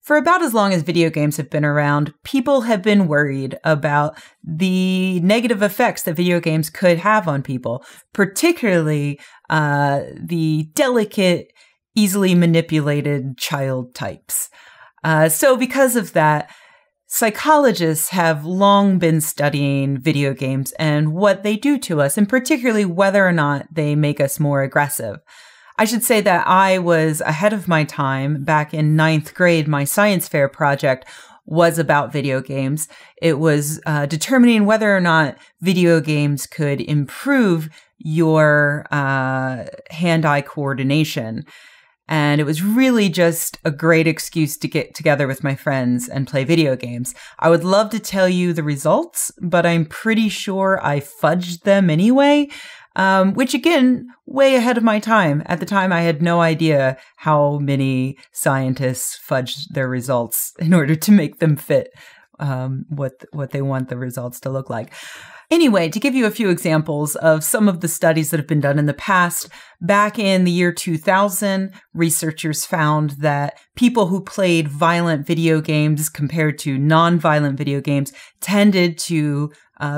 For about as long as video games have been around, people have been worried about the negative effects that video games could have on people, particularly the delicate, easily manipulated child types. So because of that, psychologists have long been studying video games and what they do to us, and particularly whether or not they make us more aggressive. I should say that I was ahead of my time. Back in 9th grade, my science fair project was about video games. It was determining whether or not video games could improve your hand-eye coordination. And it was really just a great excuse to get together with my friends and play video games. I would love to tell you the results, but I'm pretty sure I fudged them anyway. Which again, way ahead of my time. At the time, I had no idea how many scientists fudged their results in order to make them fit what they want the results to look like. Anyway, to give you a few examples of some of the studies that have been done in the past, back in the year 2000, researchers found that people who played violent video games compared to non-violent video games tended to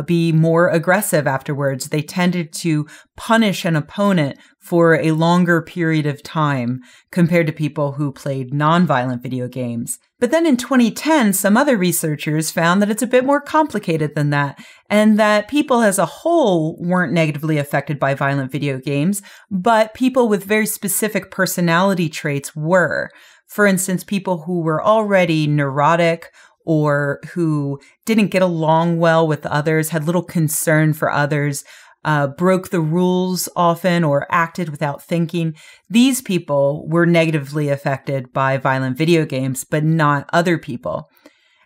be more aggressive afterwards. They tended to punish an opponent for a longer period of time compared to people who played non-violent video games. But then in 2010, some other researchers found that it's a bit more complicated than that, and that people as a whole weren't negatively affected by violent video games, but people with very specific personality traits were. For instance, people who were already neurotic or who didn't get along well with others, had little concern for others, broke the rules often or acted without thinking. These people were negatively affected by violent video games, but not other people.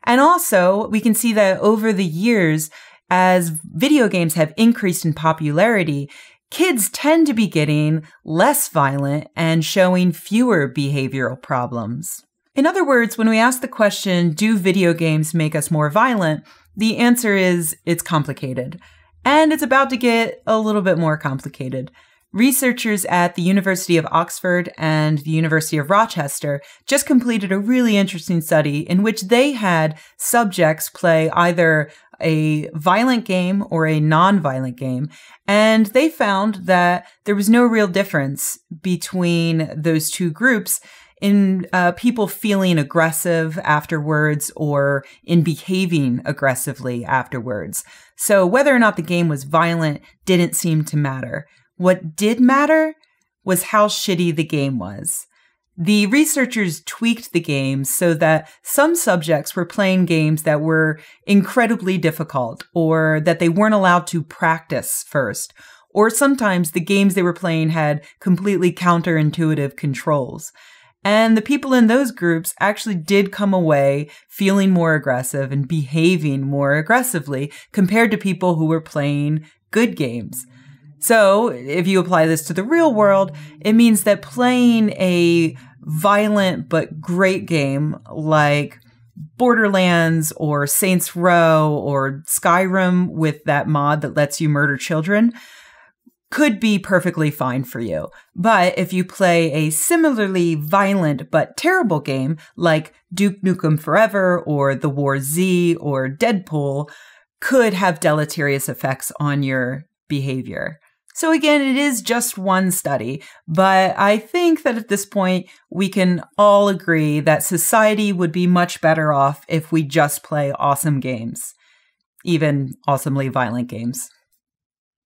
And also, we can see that over the years, as video games have increased in popularity, kids tend to be getting less violent and showing fewer behavioral problems. In other words, when we ask the question, do video games make us more violent? The answer is, it's complicated. And it's about to get a little bit more complicated. Researchers at the University of Oxford and the University of Rochester just completed a really interesting study in which they had subjects play either a violent game or a non-violent game. And they found that there was no real difference between those two groups in people feeling aggressive afterwards or in behaving aggressively afterwards. So whether or not the game was violent didn't seem to matter. What did matter was how shitty the game was. The researchers tweaked the games so that some subjects were playing games that were incredibly difficult or that they weren't allowed to practice first. Or sometimes the games they were playing had completely counterintuitive controls. And the people in those groups actually did come away feeling more aggressive and behaving more aggressively compared to people who were playing good games. So if you apply this to the real world, it means that playing a violent but great game like Borderlands or Saints Row or Skyrim with that mod that lets you murder children could be perfectly fine for you. But if you play a similarly violent but terrible game like Duke Nukem Forever or The War Z or Deadpool, could have deleterious effects on your behavior. So again, it is just one study, but I think that at this point, we can all agree that society would be much better off if we just play awesome games, even awesomely violent games.